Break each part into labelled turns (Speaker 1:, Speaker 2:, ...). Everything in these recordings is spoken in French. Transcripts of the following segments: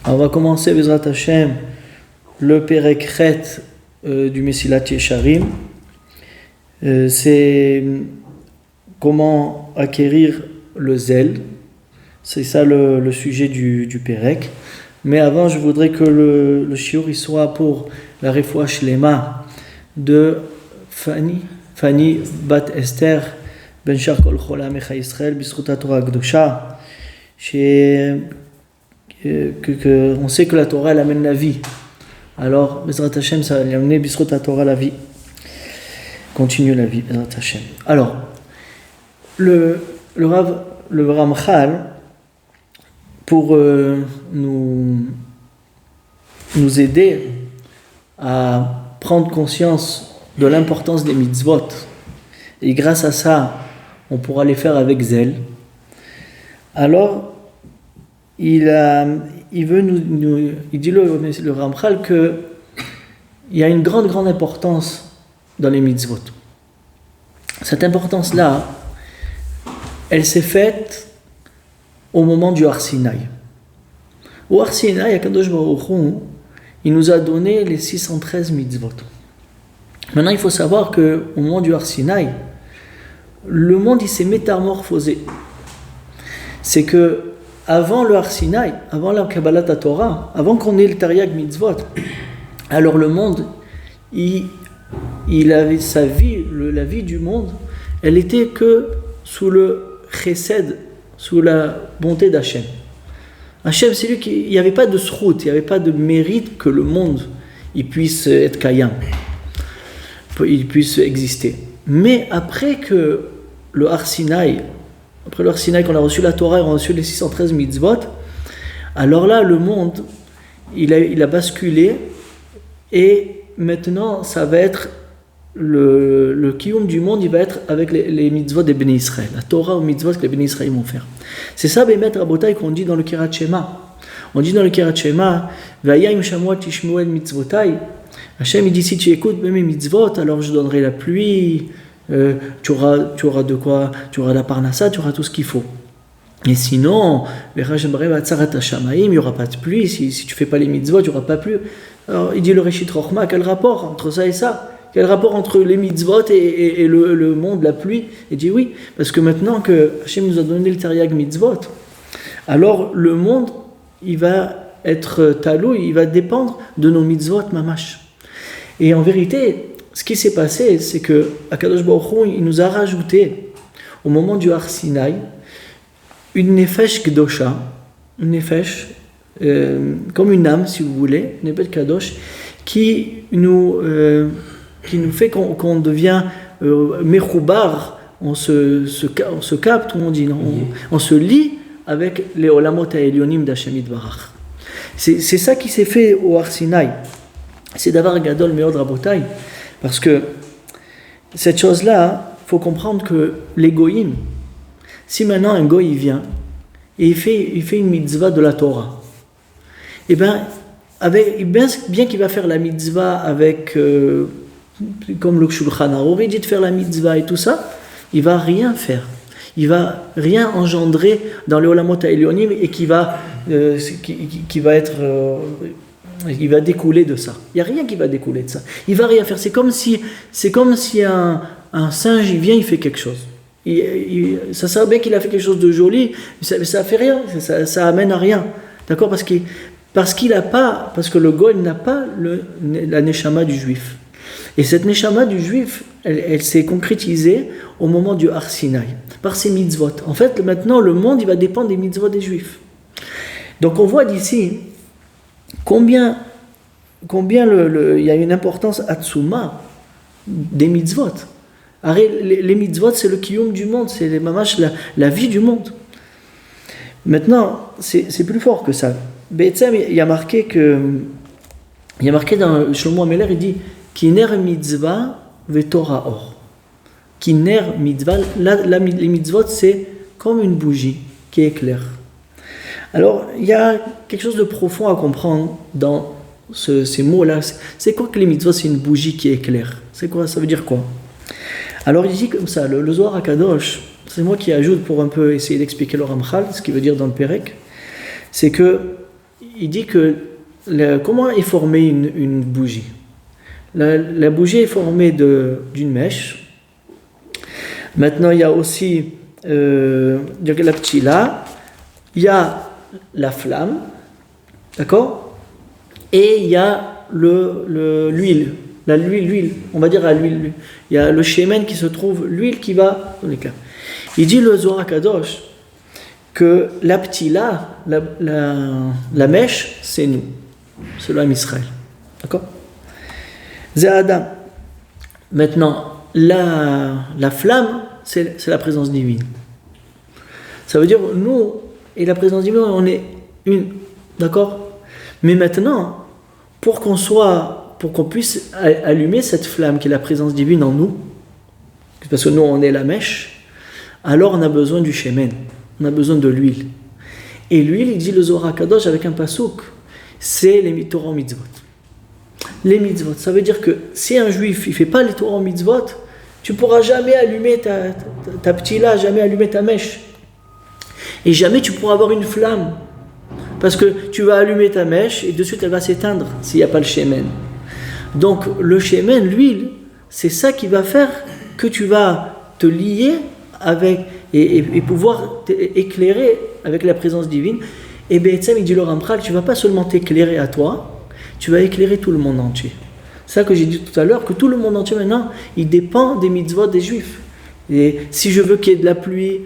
Speaker 1: On va commencer, Bezrat Hashem, le Perek Chet du Mesilat Yesharim. C'est comment acquérir le zèle. C'est ça le sujet du Perek. Mais avant, je voudrais que le shiur il soit pour la refoua shlema de Fanny Bat Esther Ben Shar Kol Chol Amecha Yisrael B'zchut HaTorah Akdosha. On sait que la Torah elle amène la vie. Alors, Bezrat Hashem, ça va amener B'zchut HaTorah la vie. Continue la vie, Bezrat Hashem. Alors, le Ramchal, pour nous aider à prendre conscience de l'importance des mitzvot, et grâce à ça, on pourra les faire avec zèle. Alors, il dit le Ramchal que il y a une grande importance dans les mitzvot. Cette importance-là, elle s'est faite au moment du Har Sinaï. Au Har Sinaï, Akadosh Baruch Hu, il nous a donné les 613 mitzvot. Maintenant, il faut savoir qu'au moment du Har Sinaï, le monde il s'est métamorphosé. C'est que avant le Har Sinaï, avant la Kabbalat Torah, avant qu'on ait le Tariag Mitzvot, alors le monde, il avait sa vie, la vie du monde, elle était que sous le chesed, sous la bonté d'Hachem. Hachem, c'est lui il n'y avait pas de srout, il n'y avait pas de mérite que le monde il puisse être kayam, il puisse exister. Mais après que le Har Sinaï, qu'on a reçu la Torah, on a reçu les 613 mitzvot, alors là, le monde, il a basculé, et maintenant, ça va être le kiyum du monde, il va être avec les mitzvot des Bnei Israël, la Torah aux mitzvot que les Bnei Israël vont faire. C'est ça, Bémet Rabotai, qu'on dit dans le Kirat Shema. On dit dans le Kirat Shema, Vayayim Shamuat Tishmuel Mitzvotai. Hachem, il dit, si tu écoutes mes mitzvot, alors je donnerai la pluie, tu auras de quoi, tu auras la parnassa, tu auras tout ce qu'il faut. Et sinon, il n'y aura pas de pluie, si tu ne fais pas les mitzvot, il n'y aura pas de pluie. Alors, il dit le Reshit Rochma, quel rapport entre ça et ça? Quel rapport entre les mitzvot et le monde, la pluie? Il dit oui, parce que maintenant que Hachem nous a donné le Tariag mitzvot, alors le monde, il va être talou, il va dépendre de nos mitzvot mamash. Et en vérité, ce qui s'est passé, c'est que Akadosh Baruch Hu, il nous a rajouté, au moment du Har Sinaï, une nefesh kedosha, une nefesh, comme une âme, si vous voulez, une nefesh kadosh, qui nous fait qu'on devient mechoubar, on se capte, on dit, on se lie avec les olamot ha'elyonim d'Hashem Yitbarach. C'est ça qui s'est fait au Har Sinaï. C'est d'avoir gadol meod rabotai, parce que cette chose-là, il faut comprendre que les goïm, si maintenant un goï vient et il fait une mitzvah de la Torah, et bien qu'il va faire la mitzvah avec comme le Shulchan Aruch, il dit de faire la mitzvah et tout ça, il va rien faire. Il va rien engendrer dans le olamot ha'elyonim et qui va être il va découler de ça. Il n'y a rien qui va découler de ça. Il va rien faire. C'est comme si un singe il vient, il fait quelque chose. Ça serait bien qu'il a fait quelque chose de joli, mais ça fait rien. Ça amène à rien. D'accord? Parce que le goy n'a pas la neshama du juif. Et cette neshama du juif, elle s'est concrétisée au moment du Har Sinaï, par ses mitzvot. En fait, maintenant, le monde, il va dépendre des mitzvot des juifs. Donc, on voit d'ici combien il y a une importance atsuma des mitzvot. Les mitzvot, c'est le kiyum du monde, c'est la vie du monde. Maintenant, c'est plus fort que ça. Be'etzem, il y a marqué dans Shlomo Ameler, il dit Kiner mitzvah ve'torah or. Kiner mitzvah, les mitzvot, c'est comme une bougie qui éclaire. Alors, il y a quelque chose de profond à comprendre dans ces mots-là. C'est quoi que les mitzvot? C'est une bougie qui éclaire. C'est quoi? Ça veut dire quoi? Alors, il dit comme ça, le Zohar HaKadosh, c'est moi qui ajoute pour un peu essayer d'expliquer le Ramchal, ce qu'il veut dire dans le Pérek, c'est que il dit que comment est formée une bougie? La bougie est formée d'une mèche. Maintenant, il y a aussi la ptila, il y a la flamme, d'accord? Et il y a l'huile, l'huile, on va dire à l'huile. Il y a le shemen qui se trouve, l'huile qui va dans l'éclair. Il dit le Zohar Kadosh que la ptila, la mèche, c'est nous, c'est l'homme Israël, d'accord? C'est Adam. Maintenant, la flamme, c'est la présence divine. Ça veut dire, nous et la présence divine, on est une, d'accord? Mais maintenant, pour qu'on puisse allumer cette flamme qui est la présence divine en nous, parce que nous, on est la mèche, alors on a besoin du shemen, on a besoin de l'huile. Et l'huile, il dit le Zohar Kadosh avec un pasouk, c'est les Torah mitzvot. Les mitzvot, ça veut dire que si un juif il fait pas les Torah mitzvot, tu pourras jamais allumer ta ptila, jamais allumer ta mèche. Et jamais tu pourras avoir une flamme. Parce que tu vas allumer ta mèche et de suite elle va s'éteindre s'il n'y a pas le shemen. Donc le shemen, l'huile, c'est ça qui va faire que tu vas te lier avec et pouvoir éclairer avec la présence divine. Et Be'etzem, il dit le Ramchal, tu ne vas pas seulement t'éclairer à toi, tu vas éclairer tout le monde entier. C'est ça que j'ai dit tout à l'heure, que tout le monde entier maintenant, il dépend des mitzvot des juifs. Et si je veux qu'il y ait de la pluie,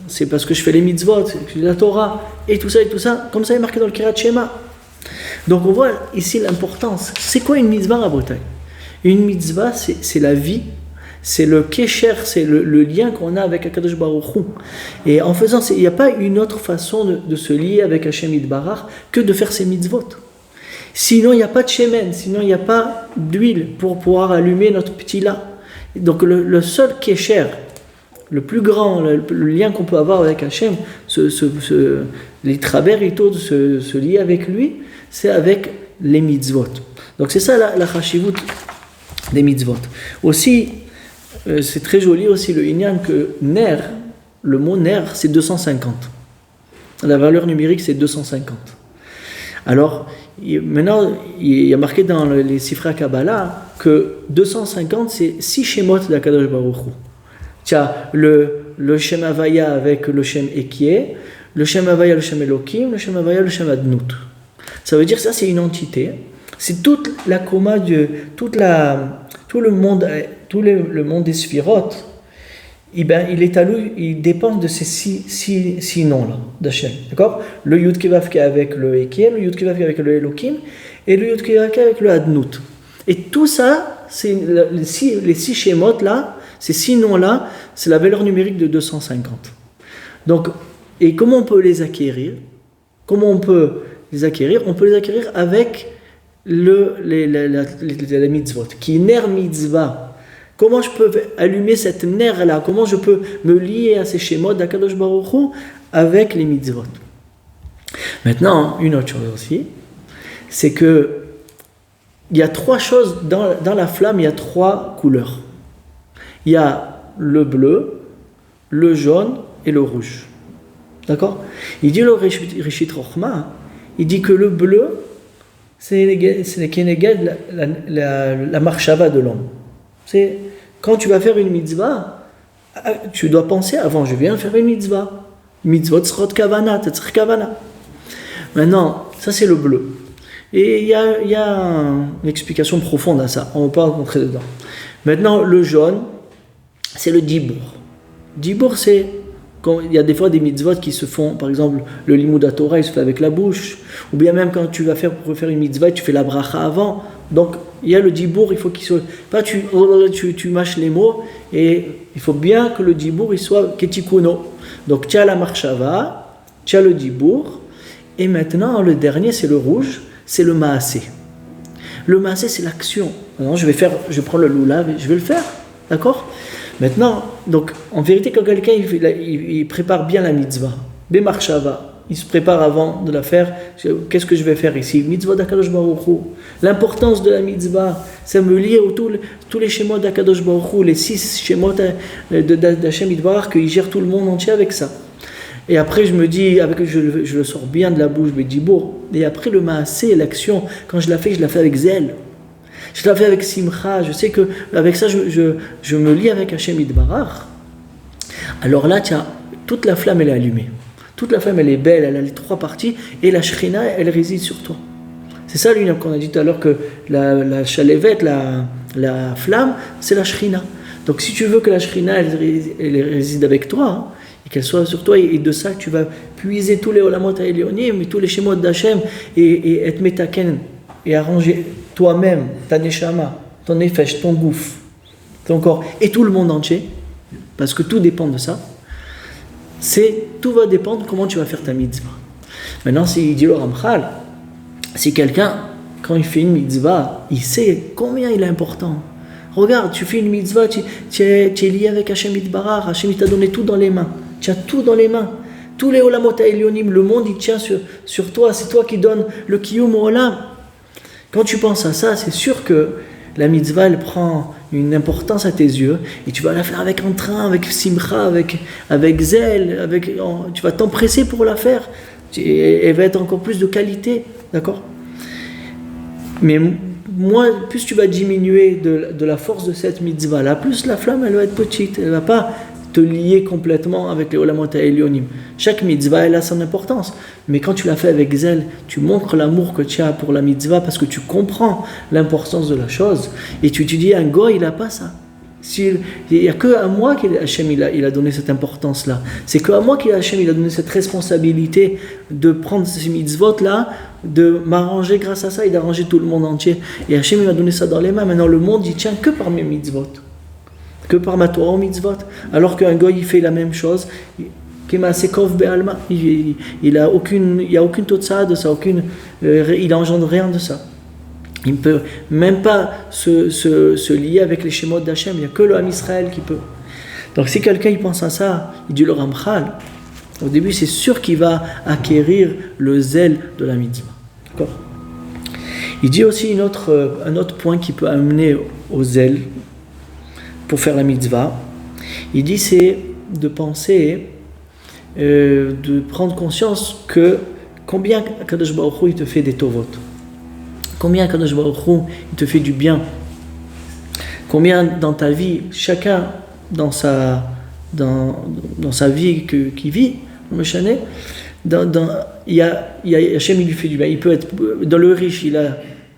Speaker 1: c'est parce que je fais les mitzvot, la Torah, et tout ça, comme ça est marqué dans le Kirat Shema. Donc on voit ici l'importance. C'est quoi une mitzvah à Bretagne? Une mitzvah, c'est la vie, c'est le kesher, c'est le lien qu'on a avec Akadosh Baruch Hu. Et en faisant, il n'y a pas une autre façon de se lier avec Hashem Yitbarach que de faire ces mitzvot. Sinon, il n'y a pas de shemen, sinon il n'y a pas d'huile pour pouvoir allumer notre ptila. Donc le seul kesher, le plus grand, le lien qu'on peut avoir avec Hachem, les traberito de se lier avec lui, c'est avec les mitzvot. Donc c'est ça la chashivut des mitzvot. Aussi, c'est très joli aussi le inyan que ner, le mot ner, c'est 250. La valeur numérique, c'est 250. Alors, maintenant, il y a marqué dans les Sifra Kabbalah que 250, c'est 6 shemot d'Akadosh Baruch Hu. Tu as le Shem Havaya avec le Shem Ekie, le Shem Havaya, le Shem Elokim, le Shem Havaya, le Shem Adnut. Ça veut dire que ça, c'est une entité. C'est toute la coma tout le monde des Sphirot. Il dépend de ces six noms-là d'Hachem. D'accord? Le Yud Kevavke avec le Ekie, le Yud Kevavke avec le Elokim, et le Yud Kevavke avec le Adnut. Et tout ça, c'est les 6 schémotes là. Ces 6 noms-là, c'est la valeur numérique de 250. Donc, et comment on peut les acquérir? On peut les acquérir avec la mitzvot. Qui ner mitzvah. Comment je peux allumer cette ner-là? Comment je peux me lier à ces schémas d'Akadosh Baruch Hu avec les mitzvot? Maintenant, une autre chose aussi, c'est que il y a 3 choses dans la flamme, il y a 3 couleurs. Il y a le bleu, le jaune et le rouge. D'accord? Il dit le Rishit Rochma, il dit que le bleu, c'est le keneged, la marshava de l'homme. C'est quand tu vas faire une mitzvah, tu dois penser avant, je viens faire une mitzvah. Mitzvot tzrot kavana, tetzr kavana. Maintenant, ça c'est le bleu. Et il y a une explication profonde à ça, on ne va pas rentrer dedans. Maintenant, le jaune, c'est le dibour. Dibour, c'est quand il y a des fois des mitzvot qui se font, par exemple, le limud Torah, il se fait avec la bouche, ou bien même quand tu vas faire une mitzvah, tu fais la bracha avant. Donc, il y a le dibour, il faut qu'il soit pas tu mâches les mots, et il faut bien que le dibour il soit ketikuno. Donc, tu as la marshava, tu as le dibour, et maintenant le dernier c'est le rouge, c'est le maasé. Le maasé, c'est l'action. Alors, je prends le lulav et je vais le faire, d'accord? Maintenant, donc, en vérité, quand quelqu'un il prépare bien la mitzvah, Bemarshava, il se prépare avant de la faire. Qu'est-ce que je vais faire ici? Mitzvah d'Akadosh Baruch Hu. L'importance de la mitzvah, c'est me lier tous les schémas d'Akadosh Baruch Hu, les 6 schémas d'Hachem Yitbarach, qu'il gère tout le monde entier avec ça. Et après, je me dis, je le sors bien de la bouche, je me dis, bon. Et après, le maasé, l'action, quand je la fais avec zèle. Je la fais avec simcha. Je sais que avec ça, je me lie avec Hachem Yitbarach. Alors là, tiens, toute la flamme, elle est allumée. Toute la flamme, elle est belle, elle a les 3 parties. Et la shrina, elle réside sur toi. C'est ça, lui, qu'on a dit tout à l'heure, que la chalévette, la flamme, c'est la shrina. Donc, si tu veux que la shrina, elle réside avec toi, hein, et qu'elle soit sur toi, et de ça, tu vas puiser tous les olamot ha'elyonim, et tous les shemot d'Hachem, et être metaken, et arranger toi-même, ta neshama, ton nefesh, ton gouffre, ton corps, et tout le monde entier, parce que tout dépend de ça, tout va dépendre de comment tu vas faire ta mitzvah. Maintenant, il dit le Ramchal, si quelqu'un, quand il fait une mitzvah, il sait combien il est important. Regarde, tu fais une mitzvah, tu es lié avec Hachem Yitbarach, Hachem t'a donné tout dans les mains. Tu as tout dans les mains. Tous les olamot ha'elyonim, le monde, il tient sur toi. C'est toi qui donnes le kiyum au olam. Quand tu penses à ça, c'est sûr que la mitzvah, elle prend une importance à tes yeux. Et tu vas la faire avec entrain, avec simcha, avec zèle. Tu vas t'empresser pour la faire. Et elle va être encore plus de qualité. D'accord ? Mais plus tu vas diminuer de la force de cette mitzvah-là, plus la flamme, elle va être petite. Elle ne va pas te lier complètement avec les olamot ha'elyonim. Chaque mitzvah, elle a son importance. Mais quand tu la fais avec zèle, tu montres l'amour que tu as pour la mitzvah parce que tu comprends l'importance de la chose. Et tu te dis, un goy, il n'a pas ça. Il n'y a que à moi qu'Hachem il a donné cette importance-là. C'est que à moi qu'Hachem il a donné cette responsabilité de prendre ces mitzvot-là, de m'arranger grâce à ça et d'arranger tout le monde entier. Et Hachem il m'a donné ça dans les mains. Maintenant, le monde, il tient que par mes mitzvot. Que par ma Torah mitzvot. Alors qu'un goy, il fait la même chose. Il n'y a aucune totsa de ça, il n'engendre rien de ça. Il ne peut même pas se lier avec les shemot d'Hachem. Il n'y a que le Ham Israël qui peut. Donc si quelqu'un il pense à ça, il dit le Ramchal, au début c'est sûr qu'il va acquérir le zèle de la mitzvah. D'accord ? Il dit aussi un autre point qui peut amener au zèle pour faire la mitzvah. Il dit c'est de penser, de prendre conscience que combien Kadosh Baruch Hu il te fait des tovot. Combien Kadosh Baruch Hu il te fait du bien. Combien dans ta vie, chacun dans sa vie qu'il vit, il y a Hachem il lui fait du bien. Il peut être dans le riche,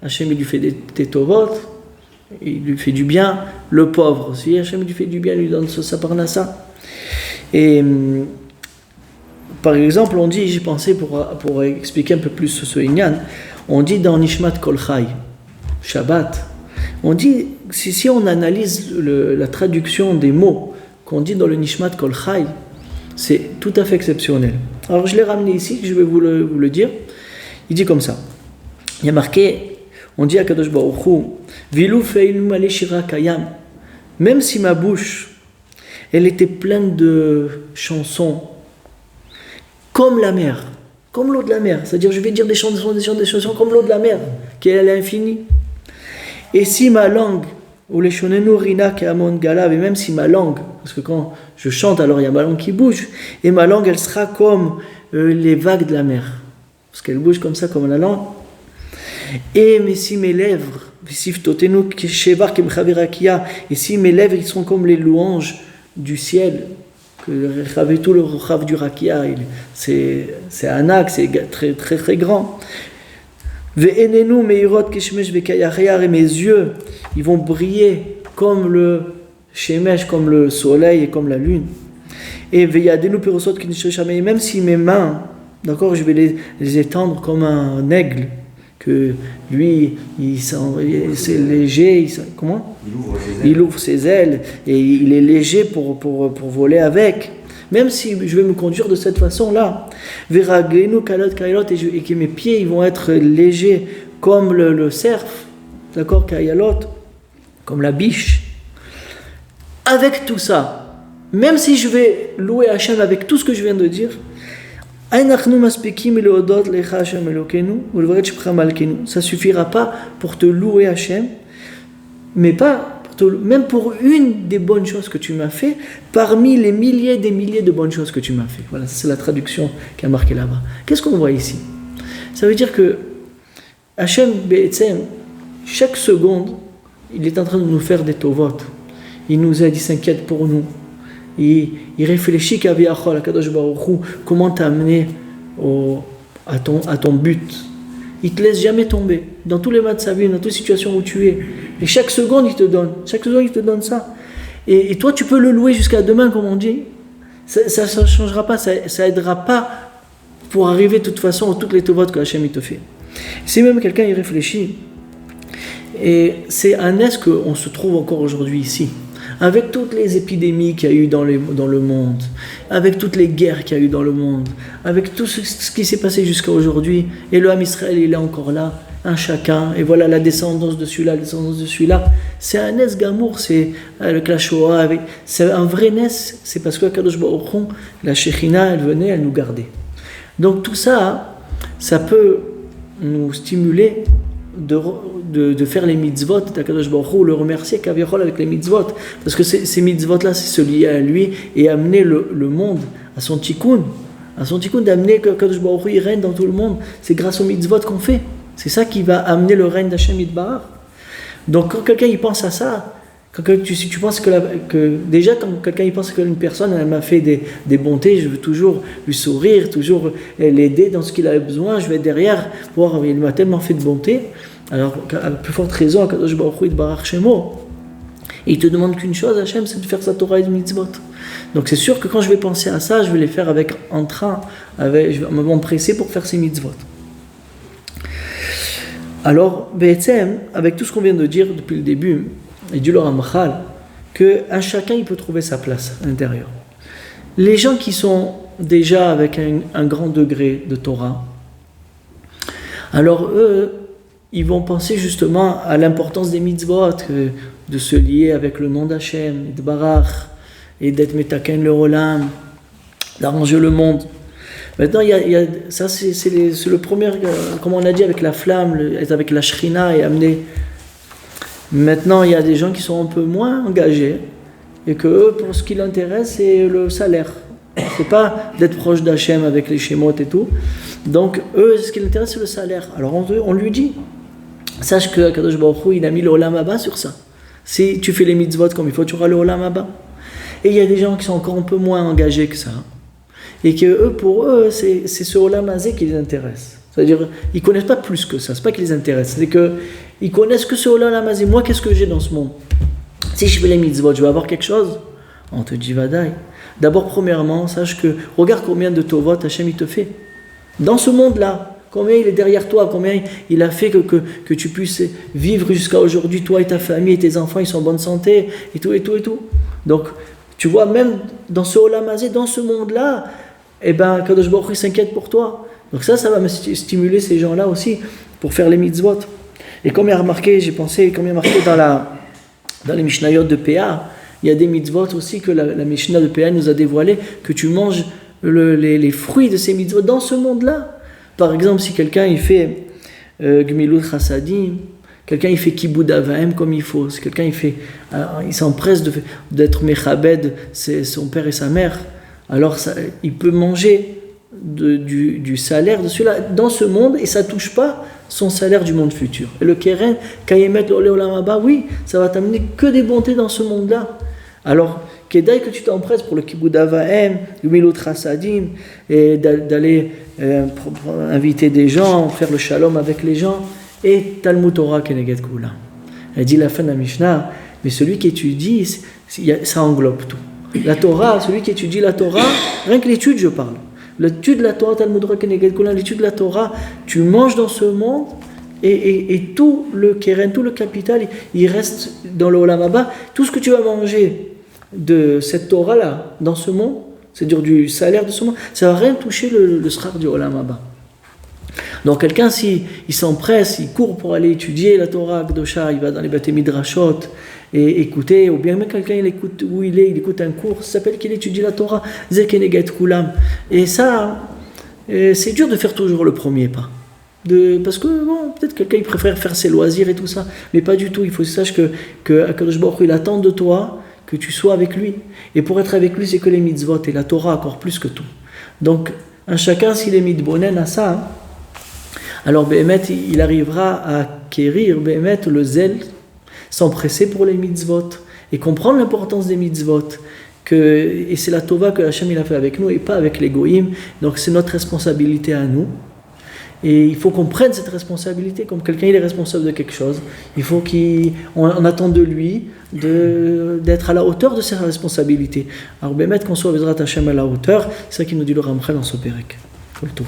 Speaker 1: Hachem il lui fait des tovot, il lui fait du bien. Le pauvre aussi, Hachem il lui fait du bien, il lui donne sa parnassa. Et par exemple, on dit, j'ai pensé pour expliquer un peu plus ce inyan, on dit dans Nishmat Kol Chai, Shabbat, on dit, si on analyse la traduction des mots qu'on dit dans le Nishmat Kol Chai, c'est tout à fait exceptionnel. Alors je l'ai ramené ici, je vais vous le dire. Il dit comme ça. Il y a marqué, on dit à Kadosh Baruch Hu, Vilu fe'ilnu maleh shira kayam, même si ma bouche, elle était pleine de chansons, comme la mer, comme l'eau de la mer. C'est-à-dire, je vais dire des chansons comme l'eau de la mer, qui est à l'infini. Et si ma langue, ou les shonenu rina ke'amon galav, et même si ma langue, parce que quand je chante, alors il y a ma langue qui bouge, et ma langue, elle sera comme les vagues de la mer, parce qu'elle bouge comme ça, comme la langue. Et mais si mes lèvres, et si mes lèvres, ils sont comme les louanges du ciel, que tout le Rav du Rakia, c'est un axe, c'est très très très grand. Et mes yeux, ils vont briller comme le shemesh, comme le soleil et comme la lune. Et même si mes mains, d'accord, je vais les étendre comme un aigle, que lui, c'est léger, comment ? Il ouvre ses ailes et il est léger pour voler avec. Même si je vais me conduire de cette façon-là, et que mes pieds ils vont être légers comme le cerf, d'accord, kayalot, comme la biche. Avec tout ça, même si je vais louer Hachem avec tout ce que je viens de dire, ça suffira pas pour te louer Hachem, mais pas même pour une des bonnes choses que tu m'as fait, parmi les milliers des milliers de bonnes choses que tu m'as fait. Voilà, c'est la traduction qui a marqué là-bas. Qu'est-ce qu'on voit ici? Ça veut dire que Hachem Be'etzem, chaque seconde, il est en train de nous faire des tovot. Il nous aide, il s'inquiète pour nous. Il réfléchit qu'Aviachol, Kadosh Baruch Hu, comment t'amener à ton but. Il ne te laisse jamais tomber. Dans tous les matchs de sa vie, dans toutes les situations où tu es. Et chaque seconde, il te donne. Chaque seconde, il te donne ça. Et toi, tu peux le louer jusqu'à demain, comme on dit. Ça ne changera pas, ça aidera pas pour arriver de toute façon à toutes les tovot que Hachem il te fait. Si même quelqu'un y réfléchit, et c'est un est qu'on se trouve encore aujourd'hui ici, avec toutes les épidémies qu'il y a eu dans le monde, avec toutes les guerres qu'il y a eu dans le monde, avec tout ce qui s'est passé jusqu'à aujourd'hui, et le Ham Israël il est encore là, un chacun, et voilà la descendance de celui-là, la descendance de celui-là, c'est un Nes Gamour, c'est avec la Shoah, c'est un vrai Nes, c'est parce que Kadosh Baruch Hu, la Shekhinah, elle venait, elle nous gardait. Donc tout ça, ça peut nous stimuler de faire les mitzvot d'Akadosh Baruch Hu, le remercier Kaviachol avec les mitzvot, parce que ces mitzvot-là, c'est se lier à lui et amener le monde à son tikkun, d'amener que Akadosh Baruch Hu il règne dans tout le monde. C'est grâce aux mitzvot qu'on fait. C'est ça qui va amener le règne d'Hachem Yitbarach. Donc quand quelqu'un il pense à ça, si tu penses que déjà quand quelqu'un il pense qu'une personne elle m'a fait des bontés, je veux toujours lui sourire, toujours l'aider dans ce qu'il a besoin, je vais être derrière, voir il m'a tellement fait de bonté. Alors à plus forte raison, Kadosh Baruch Hu Yitbarach Shemo, il te demande qu'une chose, Hachem, c'est de faire sa Torah et de mitzvot. Donc c'est sûr que quand je vais penser à ça, je vais les faire avec entrain, je vais m'empresser pour faire ces mitzvot. Alors, Be'etzem, avec tout ce qu'on vient de dire depuis le début, et du Loramachal, qu'un chacun il peut trouver sa place à l'intérieur. Les gens qui sont déjà avec un grand degré de Torah, alors eux, ils vont penser justement à l'importance des mitzvot, de se lier avec le nom d'Hachem, de Barach, et d'être metaken le Olam, d'arranger le monde. Maintenant, ça c'est le premier, comme on a dit, avec la flamme, être avec la Shrina et amener. Maintenant, il y a des gens qui sont un peu moins engagés et que eux, pour ce qui l'intéresse, c'est le salaire. C'est pas d'être proche d'Hachem avec les Shemot et tout. Donc, eux, ce qui les intéresse, c'est le salaire. Alors, on lui dit, sache que Kadosh Baruch Hu, il a mis le Olam Haba sur ça. Si tu fais les mitzvot comme il faut, tu auras le Olam Haba. Et il y a des gens qui sont encore un peu moins engagés que ça. Et que eux, pour eux, c'est ce Olam Hazé qui les intéresse. C'est-à-dire, ils ne connaissent pas plus que ça. C'est pas qui les intéresse. C'est qu'ils connaissent que ce Olam Hazé. Moi, qu'est-ce que j'ai dans ce monde? Si je fais les mitzvot, je vais avoir quelque chose? On te dit, vadaï. D'abord, premièrement, sache que, regarde combien de tovot Hachem il te fait. Dans ce monde-là, combien il est derrière toi, combien il a fait que tu puisses vivre jusqu'à aujourd'hui, toi et ta famille et tes enfants, ils sont en bonne santé, et tout, et tout, et tout. Donc, tu vois, même dans ce Olam Hazé, dans ce monde-là, eh ben, Kadosh Baruch Hu s'inquiète pour toi. Donc ça va me stimuler ces gens-là aussi pour faire les mitzvot. Et comme il y a remarqué, j'ai pensé, comme il y a marqué dans les Mishnayot de PA, il y a des mitzvot aussi que la Mishnah de PA nous a dévoilé, que tu manges les fruits de ces mitzvot dans ce monde-là. Par exemple, si quelqu'un il fait Gmilut Chassadim, quelqu'un il fait Kibud Avaim comme il faut, si quelqu'un il s'empresse d'être Mechabed, c'est son père et sa mère, alors il peut manger du salaire de celui-là dans ce monde et ça ne touche pas son salaire du monde futur. Et le Keren, Kayemet l'Olé Olam Haba, oui, ça va t'amener que des bontés dans ce monde-là. Alors, Kedaï que tu t'empresses pour le Kibud Avaim, le Milut Chassadim, et d'aller inviter des gens, faire le shalom avec les gens, et Talmud Torah Keneged Kula. Elle dit la fin de la Mishnah, mais celui qui étudie, ça englobe tout. La Torah, celui qui étudie la Torah, rien que l'étude, je parle. L'étude de la Torah, Talmud Torah Keneged Kula, l'étude de la Torah, tu manges dans ce monde, et tout le Keren, tout le capital, il reste dans le Olam Haba. Tout ce que tu vas manger de cette Torah-là, dans ce monde, c'est-à-dire du salaire de ce monde, ça ne va rien toucher le srar du Olam Haba. Donc quelqu'un, s'il s'empresse, il court pour aller étudier la Torah Kdosha, il va dans les Bate Midrashot et écouter, ou bien même quelqu'un il écoute où il écoute un cours, ça s'appelle qu'il étudie la Torah, Zekeneget Kulam. Et ça, c'est dur de faire toujours le premier pas. Parce que bon, peut-être quelqu'un il préfère faire ses loisirs et tout ça, mais pas du tout. Il faut que tu saches que Akadosh Baruch Hu, il attend de toi que tu sois avec lui. Et pour être avec lui, c'est que les mitzvot et la Torah encore plus que tout. Donc, un chacun, s'il est mitbonen à ça, alors Béhémet, il arrivera à acquérir Béhémet le zèle, s'empresser pour les mitzvot et comprendre l'importance des mitzvot. Et c'est la Tova que Hachem il a fait avec nous et pas avec les goïms. Donc, c'est notre responsabilité à nous. Et il faut qu'on prenne cette responsabilité, comme quelqu'un il est responsable de quelque chose. Il faut qu'on attend de lui d'être à la hauteur de ses responsabilités. Alors, Bémet, qu'on soit Bezrat Hashem à la hauteur, c'est ça qu'il nous dit le Ramchal dans ce Pérec. Kol Tov.